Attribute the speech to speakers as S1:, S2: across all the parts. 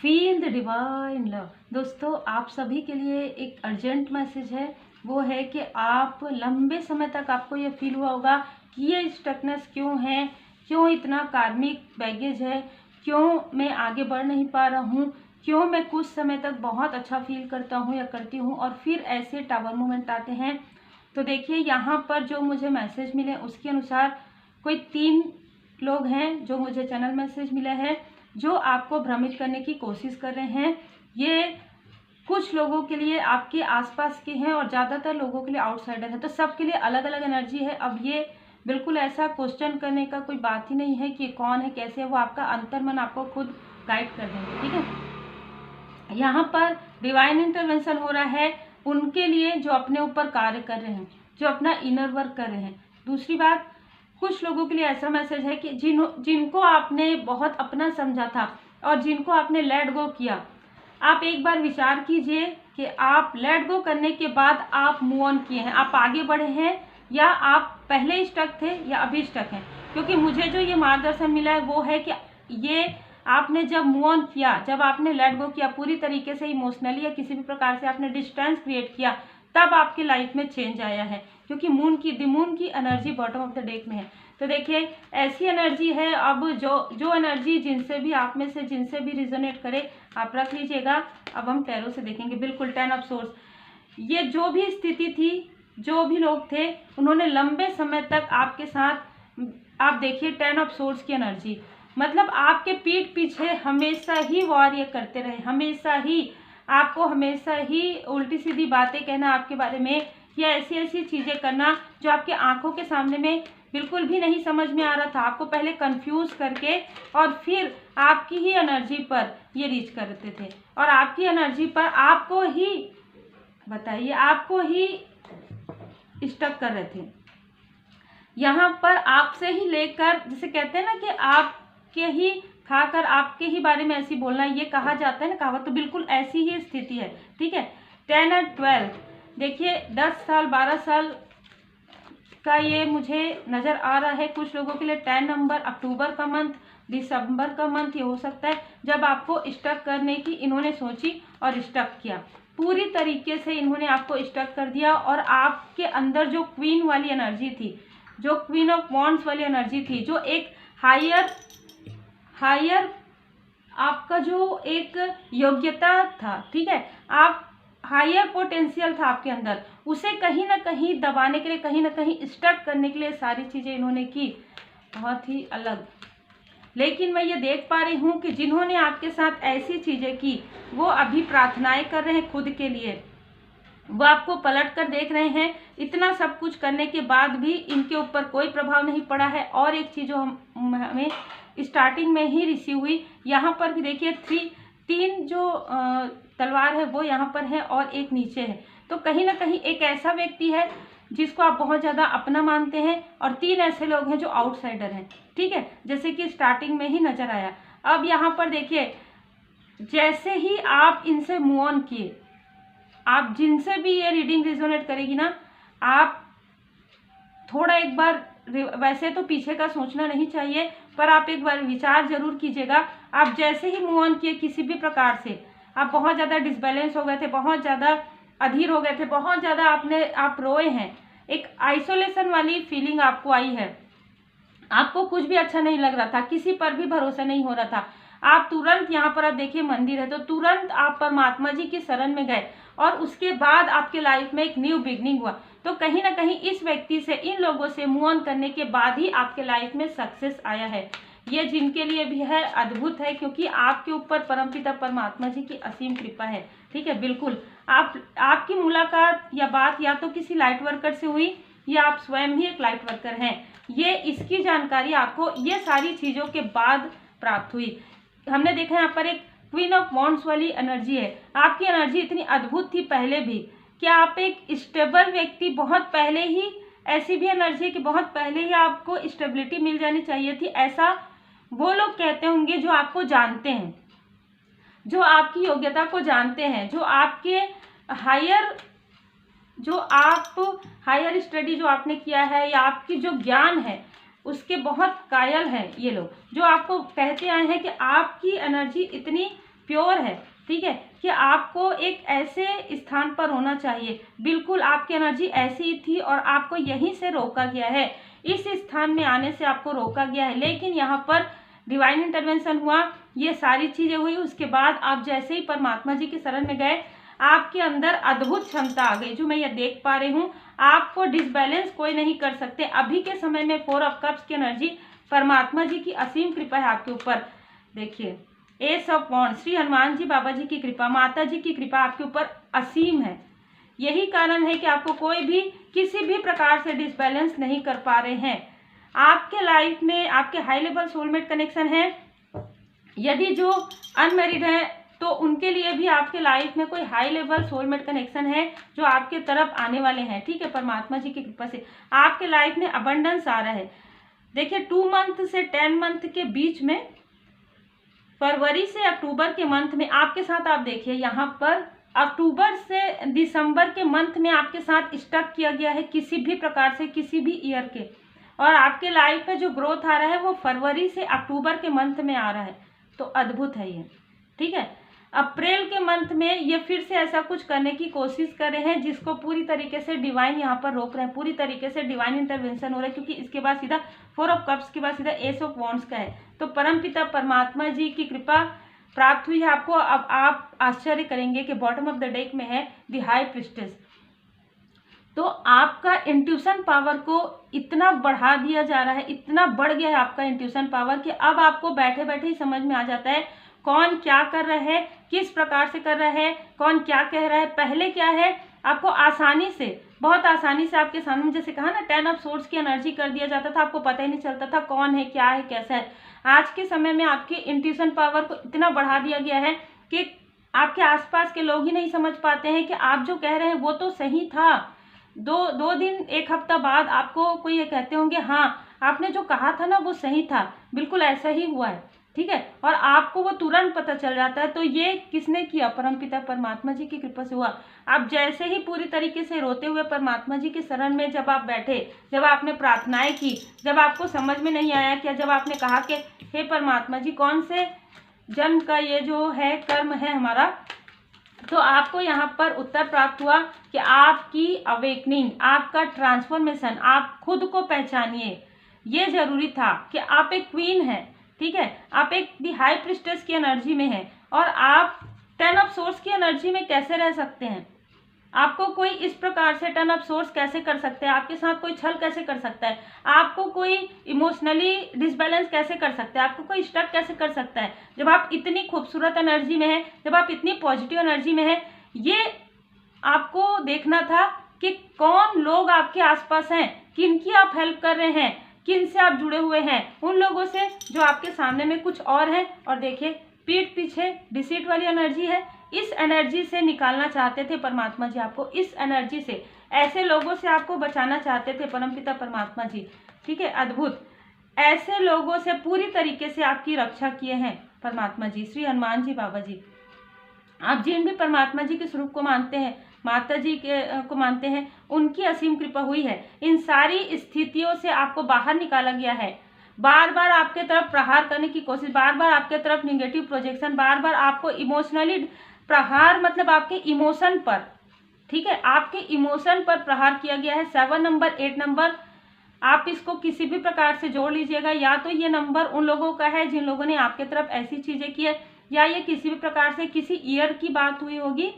S1: Feel the divine love. दोस्तों, आप सभी के लिए एक अर्जेंट मैसेज है। वो है कि आप लंबे समय तक आपको ये फील हुआ होगा कि ये स्टकनेस क्यों है, क्यों इतना कार्मिक बैगेज है, क्यों मैं आगे बढ़ नहीं पा रहा हूँ, क्यों मैं कुछ समय तक बहुत अच्छा फील करता हूँ या करती हूँ और फिर ऐसे टावर मोमेंट आते हैं। तो देखिए, यहाँ पर जो मुझे मैसेज मिले उसके अनुसार कोई 3 लोग हैं जो मुझे चैनल मैसेज मिला है, जो आपको भ्रमित करने की कोशिश कर रहे हैं। ये कुछ लोगों के लिए आपके आसपास के हैं और ज़्यादातर लोगों के लिए आउटसाइडर है। तो सबके लिए अलग अलग एनर्जी है। अब ये बिल्कुल ऐसा क्वेश्चन करने का कोई बात ही नहीं है कि कौन है, कैसे है, वो आपका अंतर्मन आपको खुद गाइड कर देंगे। ठीक है, यहाँ पर डिवाइन इंटरवेंशन हो रहा है उनके लिए जो अपने ऊपर कार्य कर रहे हैं, जो अपना इनर वर्क कर रहे हैं। दूसरी बात, कुछ लोगों के लिए ऐसा मैसेज है कि जिनको आपने बहुत अपना समझा था और जिनको आपने लेट गो किया, आप एक बार विचार कीजिए कि आप लेट गो करने के बाद आप मूव ऑन किए हैं, आप आगे बढ़े हैं या आप पहले स्टक थे या अभी स्टक हैं। क्योंकि मुझे जो ये मार्गदर्शन मिला है वो है कि ये आपने जब मूव ऑन किया, जब आपने लेट गो किया पूरी तरीके से, इमोशनली या किसी भी प्रकार से आपने डिस्टेंस क्रिएट किया, तब आपकी लाइफ में चेंज आया है। क्योंकि मून की energy bottom of the deck में है। तो देखिए, ऐसी एनर्जी है। अब जो एनर्जी जिनसे भी आप में से जिनसे भी रिजोनेट करे आप रख लीजिएगा। अब हम टैरो से देखेंगे। बिल्कुल 10 ऑफ सोर्स। ये जो भी स्थिति थी, जो भी लोग थे, उन्होंने लंबे समय तक आपके साथ, आप देखिए 10 ऑफ सोर्स की एनर्जी, मतलब आपके पीठ पीछे हमेशा ही वॉर ये करते रहे, हमेशा ही आपको हमेशा ही उल्टी सीधी बातें कहना आपके बारे में, या ऐसी ऐसी चीज़ें करना जो आपके आंखों के सामने में बिल्कुल भी नहीं समझ में आ रहा था, आपको पहले कंफ्यूज करके और फिर आपकी ही एनर्जी पर ये रीच करते थे और आपकी एनर्जी पर आपको ही, बताइए, आपको ही स्टक कर रहे थे। यहाँ पर आपसे ही लेकर, जिसे कहते हैं ना कि आपके ही खाकर आपके ही बारे में ऐसी बोलना, ये कहा जाता है ना कहावत, तो बिल्कुल ऐसी ही स्थिति है। ठीक है, 10 और 12, देखिए 10 साल 12 साल का ये मुझे नज़र आ रहा है। कुछ लोगों के लिए 10 नंबर अक्टूबर का मंथ, दिसंबर का मंथ ये हो सकता है जब आपको स्टक करने की इन्होंने सोची और स्टक किया। पूरी तरीके से इन्होंने आपको स्टक कर दिया और आपके अंदर जो क्वीन वाली एनर्जी थी, जो क्वीन ऑफ वॉन्ड्स वाली एनर्जी थी, जो एक हायर आपका जो एक योग्यता था, ठीक है, आप हायर पोटेंशियल था आपके अंदर, उसे कहीं ना कहीं दबाने के लिए, कहीं ना कहीं स्टक करने के लिए सारी चीज़ें इन्होंने की, बहुत ही अलग। लेकिन मैं ये देख पा रही हूँ कि जिन्होंने आपके साथ ऐसी चीज़ें की वो अभी प्रार्थनाएं कर रहे हैं खुद के लिए, वो आपको पलट कर देख रहे हैं। इतना सब कुछ करने के बाद भी इनके ऊपर कोई प्रभाव नहीं पड़ा है। और एक चीज़ जो हमें स्टार्टिंग में ही रिसीव हुई, यहाँ पर भी देखिए 3 जो तलवार है वो यहाँ पर है और एक नीचे है। तो कहीं ना कहीं एक ऐसा व्यक्ति है जिसको आप बहुत ज़्यादा अपना मानते हैं और 3 ऐसे लोग हैं जो आउटसाइडर हैं। ठीक है, जैसे कि स्टार्टिंग में ही नज़र आया। अब यहाँ पर देखिए, जैसे ही आप इनसे मूव ऑन किए, आप जिनसे भी ये रीडिंग रिजोनेट करेगी ना, आप थोड़ा एक बार, वैसे तो पीछे का सोचना नहीं चाहिए, पर आप एक बार विचार जरूर कीजिएगा। आप जैसे ही मूव ऑन किए किसी भी प्रकार से, आप बहुत ज़्यादा डिसबैलेंस हो गए थे, बहुत ज़्यादा अधीर हो गए थे, बहुत ज़्यादा आप रोए हैं, एक आइसोलेशन वाली फीलिंग आपको आई है, आपको कुछ भी अच्छा नहीं लग रहा था, किसी पर भी भरोसा नहीं हो रहा था। आप तुरंत, यहाँ पर आप देखिए मंदिर है, तो तुरंत आप परमात्मा जी की शरण में गए और उसके बाद आपके लाइफ में एक न्यू बिगनिंग हुआ। तो कहीं ना कहीं इस व्यक्ति से, इन लोगों से मूव ऑन करने के बाद ही आपके लाइफ में सक्सेस आया है। ये जिनके लिए भी है अद्भुत है, क्योंकि आपके ऊपर परमपिता परमात्मा जी की असीम कृपा है। ठीक है, बिल्कुल आपकी मुलाकात या बात या तो किसी लाइट वर्कर से हुई या आप स्वयं ही एक लाइट वर्कर हैं। ये इसकी जानकारी आपको ये सारी चीज़ों के बाद प्राप्त हुई। हमने देखा यहाँ पर एक क्वीन ऑफ वॉन्ड्स वाली एनर्जी है। आपकी एनर्जी इतनी अद्भुत थी पहले भी कि आप एक स्टेबल व्यक्ति, बहुत पहले ही ऐसी भी एनर्जी है कि बहुत पहले ही आपको स्टेबिलिटी मिल जानी चाहिए थी। ऐसा वो लोग कहते होंगे जो आपको जानते हैं, जो आपकी योग्यता को जानते हैं, जो आपके हायर स्टडी जो आपने किया है या आपकी जो ज्ञान है उसके बहुत कायल हैं ये लोग, जो आपको कहते आए हैं कि आपकी एनर्जी इतनी प्योर है, ठीक है, कि आपको एक ऐसे स्थान पर होना चाहिए, बिल्कुल आपकी एनर्जी ऐसी ही थी और आपको यहीं से रोका गया है, इस स्थान में आने से आपको रोका गया है, लेकिन यहाँ पर डिवाइन इंटरवेंशन हुआ, ये सारी चीज़ें हुई, उसके बाद आप जैसे ही परमात्मा जी की शरण में गए, आपके अंदर अद्भुत क्षमता आ गई, जो मैं ये देख पा रही हूँ। आपको डिसबैलेंस कोई नहीं कर सकते। अभी के समय में 4 ऑफ कप्स की एनर्जी, परमात्मा जी की असीम कृपा है आपके ऊपर। देखिए, एस ऑफ वॉन्ड, श्री हनुमान जी बाबा जी की कृपा, माता जी की कृपा आपके ऊपर असीम है। यही कारण है कि आपको कोई भी किसी भी प्रकार से डिसबैलेंस नहीं कर पा रहे हैं। आपके लाइफ में आपके हाई लेवल सोलमेट कनेक्शन है। यदि जो अनमैरिड है तो उनके लिए भी आपके लाइफ में कोई हाई लेवल सोलमेट कनेक्शन है जो आपके तरफ आने वाले हैं, ठीक है, परमात्मा जी की कृपा से आपके लाइफ में अबंडेंस आ रहा है। देखिए, 2 मंथ से 10 मंथ के बीच में, फरवरी से अक्टूबर के मंथ में आपके साथ, आप देखिए यहाँ पर अक्टूबर से दिसंबर के मंथ में आपके साथ स्टक किया गया है किसी भी प्रकार से, किसी भी ईयर के, और आपके लाइफ में जो ग्रोथ आ रहा है वो फरवरी से अक्टूबर के मंथ में आ रहा है। तो अद्भुत है ये, ठीक है। अप्रैल के मंथ में ये फिर से ऐसा कुछ करने की कोशिश कर रहे हैं जिसको पूरी तरीके से डिवाइन यहाँ पर रोक रहे हैं, पूरी तरीके से डिवाइन इंटरवेंशन हो रहा है, क्योंकि इसके बाद सीधा 4 ऑफ कप्स के बाद सीधा एस ऑफ वॉन्ड्स का है। तो परमपिता परमात्मा जी की कृपा प्राप्त हुई है आपको। अब आप आश्चर्य करेंगे कि बॉटम ऑफ द डेक में है द हाई प्रीस्टेस। तो आपका इंट्यूशन पावर को इतना बढ़ा दिया जा रहा है, इतना बढ़ गया है आपका इंट्यूशन पावर कि अब आपको बैठे बैठे ही समझ में आ जाता है कौन क्या कर रहा है, किस प्रकार से कर रहा है, कौन क्या कह रहा है। पहले क्या है, आपको आसानी से, बहुत आसानी से आपके सामने, जैसे कहा ना, 10 ऑफ सोर्ड्स की एनर्जी कर दिया जाता था, आपको पता ही नहीं चलता था कौन है, क्या है, कैसा है। आज के समय में आपके इंट्यूशन पावर को इतना बढ़ा दिया गया है कि आपके आसपास के लोग ही नहीं समझ पाते हैं कि आप जो कह रहे हैं वो तो सही था। दो दिन, एक हफ्ता बाद आपको कोई ये कहते होंगे, हाँ आपने जो कहा था ना वो सही था, बिल्कुल ऐसा ही हुआ है, ठीक है, और आपको वो तुरंत पता चल जाता है। तो ये किसने किया? परमपिता परमात्मा जी की कृपा से हुआ। आप जैसे ही पूरी तरीके से रोते हुए परमात्मा जी के शरण में जब आप बैठे, जब आपने प्रार्थनाएं की, जब आपको समझ में नहीं आया क्या, जब आपने कहा कि हे परमात्मा जी, कौन से जन्म का ये जो है कर्म है हमारा, तो आपको यहाँ पर उत्तर प्राप्त हुआ कि आपकी अवेकनिंग, आपका ट्रांसफॉर्मेशन, आप खुद को पहचानिए। ये जरूरी था कि आप एक क्वीन हैं, ठीक है, आप एक दी हाई प्रिस्टेस की एनर्जी में हैं, और आप 10 ऑफ सोर्स की एनर्जी में कैसे रह सकते हैं? आपको कोई इस प्रकार से 10 ऑफ सोर्स कैसे कर सकते हैं? आपके साथ कोई छल कैसे कर सकता है? आपको कोई इमोशनली डिसबैलेंस कैसे कर सकता है? आपको कोई स्टक कैसे कर सकता है? जब आप इतनी खूबसूरत एनर्जी में हैं, जब आप इतनी पॉजिटिव एनर्जी में हैं। ये आपको देखना था कि कौन लोग आपके आसपास हैं, किनकी आप हेल्प कर रहे हैं, किन से आप जुड़े हुए हैं, उन लोगों से जो आपके सामने में कुछ और हैं। और देखिए, पीठ पीछे डिसीट वाली एनर्जी है। इस एनर्जी से निकालना चाहते थे परमात्मा जी आपको, इस एनर्जी से, ऐसे लोगों से आपको बचाना चाहते थे परमपिता परमात्मा जी, ठीक है। अद्भुत, ऐसे लोगों से पूरी तरीके से आपकी रक्षा किए हैं परमात्मा जी, श्री हनुमान जी बाबा जी। आप जिन भी परमात्मा जी के स्वरूप को मानते हैं, माता जी के को मानते हैं, उनकी असीम कृपा हुई है। इन सारी स्थितियों से आपको बाहर निकाला गया है। बार बार आपके तरफ प्रहार करने की कोशिश, बार बार आपके तरफ निगेटिव प्रोजेक्शन, बार बार आपको इमोशनली प्रहार, मतलब आपके इमोशन पर, ठीक है, आपके इमोशन पर प्रहार किया गया है। 7 नंबर, 8 नंबर, आप इसको किसी भी प्रकार से जोड़ लीजिएगा। या तो ये नंबर उन लोगों का है जिन लोगों ने आपके तरफ ऐसी चीजें की है, या ये किसी भी प्रकार से किसी ईयर की बात हुई होगी,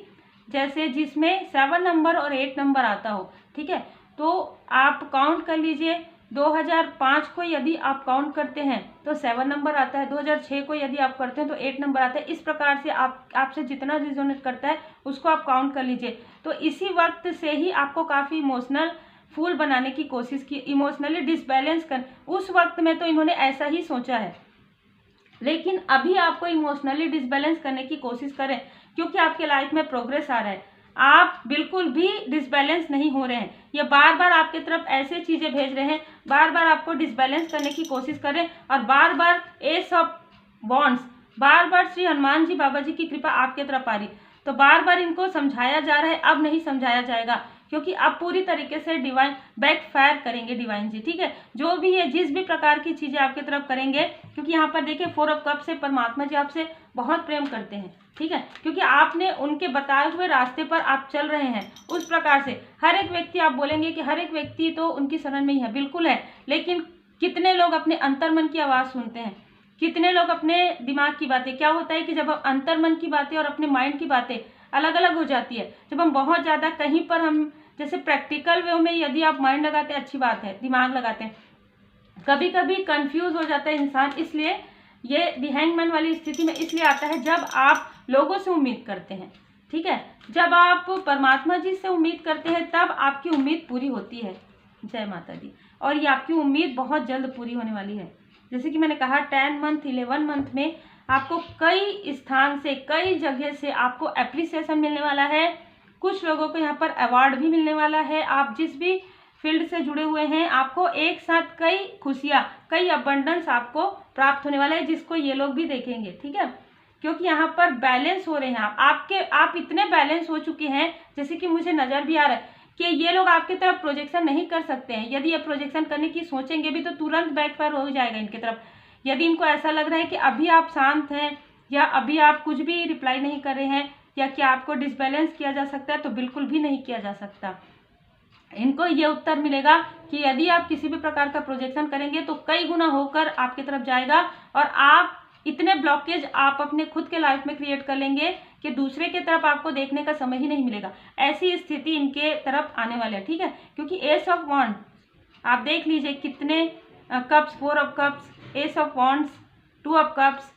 S1: जैसे जिसमें 7 नंबर और 8 नंबर आता हो, ठीक है। तो आप काउंट कर लीजिए, 2005 को यदि आप काउंट करते हैं तो 7 नंबर आता है, 2006 को यदि आप करते हैं तो 8 नंबर आता है। इस प्रकार से आपसे जितना रिजोनेट करता है उसको आप काउंट कर लीजिए। तो इसी वक्त से ही आपको काफ़ी इमोशनल फूल बनाने की कोशिश की, इमोशनली डिसबैलेंस कर, उस वक्त में तो इन्होंने ऐसा ही सोचा है। लेकिन अभी आपको इमोशनली डिसबैलेंस करने की कोशिश करें, क्योंकि आपके लाइफ में प्रोग्रेस आ रहा है। आप बिल्कुल भी डिसबैलेंस नहीं हो रहे हैं। ये बार बार आपके तरफ ऐसे चीज़ें भेज रहे हैं, बार बार आपको डिसबैलेंस करने की कोशिश कर रहे हैं, और बार बार एस ऑफ वॉन्ड्स, बार बार श्री हनुमान जी बाबा जी की कृपा आपके तरफ आ रही। तो बार बार इनको समझाया जा रहा है, अब नहीं समझाया जाएगा, क्योंकि अब पूरी तरीके से डिवाइन बैकफायर करेंगे डिवाइन जी, ठीक है। जो भी है, जिस भी प्रकार की चीज़ें आपके तरफ करेंगे, क्योंकि यहाँ पर देखिए 4 ऑफ कप से परमात्मा जी आपसे बहुत प्रेम करते हैं, ठीक है, क्योंकि आपने उनके बताए हुए रास्ते पर आप चल रहे हैं। उस प्रकार से हर एक व्यक्ति, आप बोलेंगे कि हर एक व्यक्ति तो उनकी शरण में ही है, बिल्कुल है, लेकिन कितने लोग अपने अंतर्मन की आवाज़ सुनते हैं, कितने लोग अपने दिमाग की बातें। क्या होता है कि जब अंतर्मन की बातें और अपने माइंड की बातें अलग अलग हो जाती है, जब हम बहुत ज़्यादा कहीं पर, हम जैसे प्रैक्टिकल वे में यदि आप माइंड लगाते हैं अच्छी बात है, दिमाग लगाते हैं, कभी कभी कंफ्यूज हो जाता है इंसान। इसलिए ये दी हैंगमैन वाली स्थिति में इसलिए आता है जब आप लोगों से उम्मीद करते हैं, ठीक है, जब आप परमात्मा जी से उम्मीद करते हैं तब आपकी उम्मीद पूरी होती है। जय माता दी। और ये आपकी उम्मीद बहुत जल्द पूरी होने वाली है। जैसे कि मैंने कहा 10 मंथ 11 मंथ में आपको कई स्थान से, कई जगह से आपको एप्रिसिएशन मिलने वाला है। कुछ लोगों को यहाँ पर अवार्ड भी मिलने वाला है। आप जिस भी फील्ड से जुड़े हुए हैं, आपको एक साथ कई खुशियाँ, कई अबंडेंस आपको प्राप्त होने वाला है, जिसको ये लोग भी देखेंगे, ठीक है, क्योंकि यहाँ पर बैलेंस हो रहे हैं। आप इतने बैलेंस हो चुके हैं, जैसे कि मुझे नज़र भी आ रहा है कि ये लोग आपकी तरफ प्रोजेक्शन नहीं कर सकते हैं। यदि ये प्रोजेक्शन करने की सोचेंगे भी तो तुरंत बैकफायर हो जाएगा इनकी तरफ। यदि इनको ऐसा लग रहा है कि अभी आप शांत हैं या अभी आप कुछ भी रिप्लाई नहीं कर रहे हैं या क्या आपको डिसबैलेंस किया जा सकता है, तो बिल्कुल भी नहीं किया जा सकता। इनको ये उत्तर मिलेगा कि यदि आप किसी भी प्रकार का प्रोजेक्शन करेंगे तो कई गुना होकर आपकी तरफ जाएगा और आप इतने ब्लॉकेज आप अपने खुद के लाइफ में क्रिएट कर लेंगे कि दूसरे की तरफ आपको देखने का समय ही नहीं मिलेगा। ऐसी स्थिति इनके तरफ आने वाले है, ठीक है, क्योंकि एस ऑफ वॉन्ड आप देख लीजिए कितने cups, 4 of cups, S of wands, 2 of cups,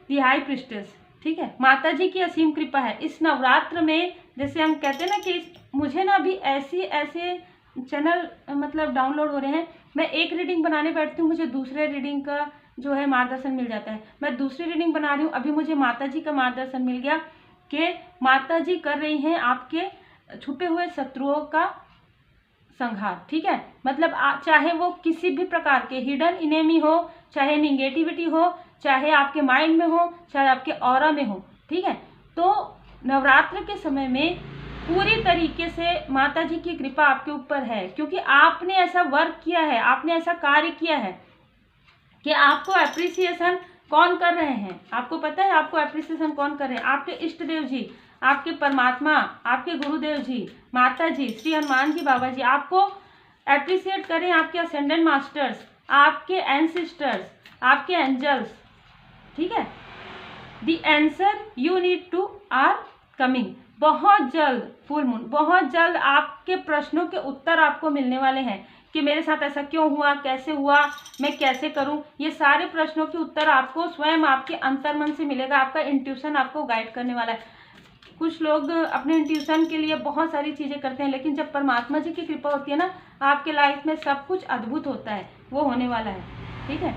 S1: the high priestess, ठीक है। माता जी की असीम कृपा है इस नवरात्र में। जैसे हम कहते हैं ना कि मुझे ना अभी ऐसे चैनल मतलब डाउनलोड हो रहे हैं, मैं एक रीडिंग बनाने बैठती हूँ, मुझे दूसरे रीडिंग का जो है मार्गदर्शन मिल जाता है। मैं दूसरी रीडिंग बना रही हूँ, अभी मुझे माता जी का मार्गदर्शन मिल गया कि माता जी कर रही हैं आपके छुपे हुए शत्रुओं का संहार, ठीक है। मतलब चाहे वो किसी भी प्रकार के हिडन इनेमी हो, चाहे निगेटिविटी हो, चाहे आपके माइंड में हो, चाहे आपके ऑरा में हो, ठीक है। तो नवरात्र के समय में पूरी तरीके से माता जी की कृपा आपके ऊपर है, क्योंकि आपने ऐसा वर्क किया है, आपने ऐसा कार्य किया है कि आपको एप्रिसिएशन कौन कर रहे हैं। आपको पता है आपको एप्रिसिएशन कौन कर रहे हैं? आपके इष्ट देव जी, आपके परमात्मा, आपके गुरुदेव जी, माता जी, श्री हनुमान जी बाबा जी आपको एप्रिसिएट करें, आपके असेंडेंट मास्टर्स, आपके एंसेस्टर्स, आपके एंजल्स, ठीक है। The answer you need to are coming. बहुत जल्द फुल मून, बहुत जल्द आपके प्रश्नों के उत्तर आपको मिलने वाले हैं कि मेरे साथ ऐसा क्यों हुआ, कैसे हुआ, मैं कैसे करूं। ये सारे प्रश्नों के उत्तर आपको स्वयं आपके अंतर्मन से मिलेगा। आपका इंट्यूशन आपको गाइड करने वाला है। कुछ लोग अपने इंट्यूशन के लिए बहुत सारी चीज़ें करते हैं, लेकिन जब परमात्मा जी की कृपा होती है ना, आपके लाइफ में सब कुछ अद्भुत होता है, वो होने वाला है, ठीक है।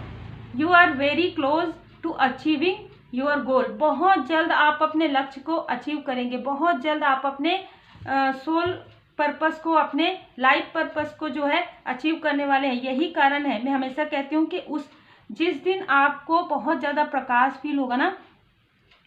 S1: You are very close to achieving your goal. बहुत जल्द आप अपने लक्ष्य को अचीव करेंगे, बहुत जल्द आप अपने सोल पर्पस को, अपने लाइफ पर्पस को जो है अचीव करने वाले हैं। यही कारण है मैं हमेशा कहती हूँ कि जिस दिन आपको बहुत ज़्यादा प्रकाश फील होगा ना,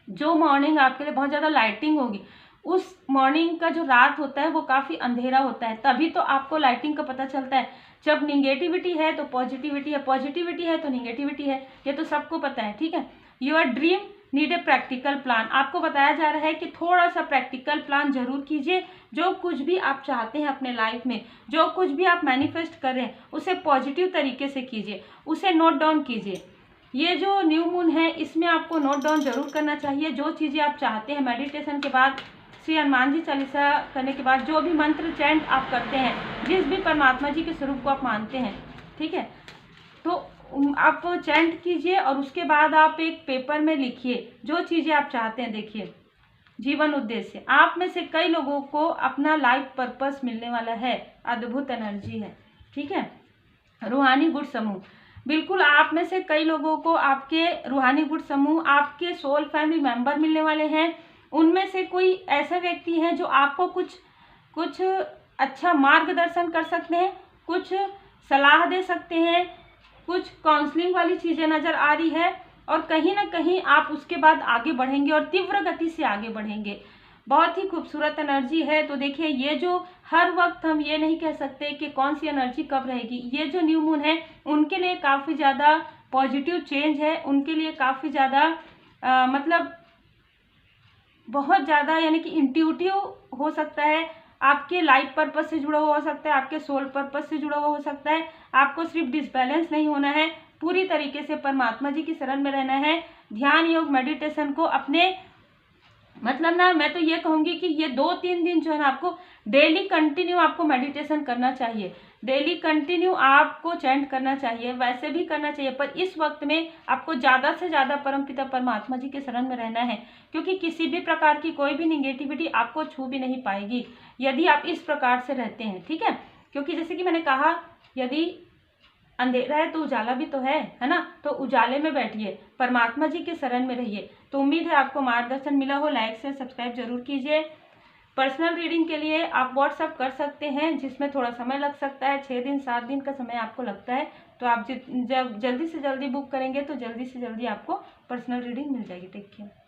S1: जो मॉर्निंग आपके लिए बहुत ज़्यादा लाइटिंग होगी, उस मॉर्निंग का जो रात होता है वो काफ़ी अंधेरा होता है, तभी तो आपको लाइटिंग का पता चलता है। जब निगेटिविटी है तो पॉजिटिविटी है, पॉजिटिविटी है तो निगेटिविटी है, ये तो सबको पता है, ठीक है। Your dream need a practical plan. आपको बताया जा रहा है कि थोड़ा सा प्रैक्टिकल प्लान जरूर कीजिए। जो कुछ भी आप चाहते हैं अपने लाइफ में, जो कुछ भी आप मैनिफेस्ट कर रहे हैं, उसे पॉजिटिव तरीके से कीजिए, उसे नोट डाउन कीजिए। ये जो न्यू मून है इसमें आपको नोट डाउन जरूर करना चाहिए जो चीज़ें आप चाहते हैं। मेडिटेशन के बाद, श्री हनुमान जी चालीसा करने के बाद, जो भी मंत्र चैंट आप करते हैं, जिस भी परमात्मा जी के स्वरूप को आप मानते हैं, ठीक है, तो आप चैंट कीजिए और उसके बाद आप एक पेपर में लिखिए जो चीज़ें आप चाहते हैं। देखिए, जीवन उद्देश्य, आप में से कई लोगों को अपना लाइफ पर्पस मिलने वाला है, अद्भुत एनर्जी है, ठीक है। रूहानी गुण समूह, बिल्कुल आप में से कई लोगों को आपके रूहानी गुण समूह, आपके सोल फैमिली मेंबर मिलने वाले हैं। उनमें से कोई ऐसा व्यक्ति है जो आपको कुछ अच्छा मार्गदर्शन कर सकते हैं, कुछ सलाह दे सकते हैं, कुछ काउंसलिंग वाली चीज़ें नज़र आ रही है, और कहीं ना कहीं आप उसके बाद आगे बढ़ेंगे और तीव्र गति से आगे बढ़ेंगे। बहुत ही खूबसूरत एनर्जी है। तो देखिए, ये जो हर वक्त हम ये नहीं कह सकते कि कौन सी एनर्जी कब रहेगी। ये जो न्यू मून है उनके लिए काफ़ी ज़्यादा पॉजिटिव चेंज है, उनके लिए काफ़ी ज़्यादा मतलब बहुत ज़्यादा यानी कि इंट्यूटिव हो सकता है, आपके लाइफ पर्पस से जुड़ा हुआ हो सकता है, आपके सोल पर्पस से जुड़ा हुआ हो सकता है। आपको सिर्फ डिसबैलेंस नहीं होना है, पूरी तरीके से परमात्मा जी की शरण में रहना है। ध्यान योग मेडिटेशन को अपने मतलब ना, मैं तो ये कहूँगी कि ये 2-3 दिन जो है ना, आपको डेली कंटिन्यू आपको मेडिटेशन करना चाहिए, डेली कंटिन्यू आपको चैंट करना चाहिए, वैसे भी करना चाहिए। पर इस वक्त में आपको ज़्यादा से ज़्यादा परमपिता परमात्मा जी के शरण में रहना है, क्योंकि किसी भी प्रकार की कोई भी निगेटिविटी आपको छू भी नहीं पाएगी यदि आप इस प्रकार से रहते हैं, ठीक है। क्योंकि जैसे कि मैंने कहा, यदि अंधेरा है तो उजाला भी तो है ना। तो उजाले में बैठिए, परमात्मा जी के शरण में रहिए। तो उम्मीद है आपको मार्गदर्शन मिला हो। लाइक से सब्सक्राइब जरूर कीजिए। पर्सनल रीडिंग के लिए आप व्हाट्सअप कर सकते हैं, जिसमें थोड़ा समय लग सकता है, 6 दिन 7 दिन का समय आपको लगता है। तो आप जब जल्दी से जल्दी बुक करेंगे तो जल्दी से जल्दी आपको पर्सनल रीडिंग मिल जाएगी। Take care.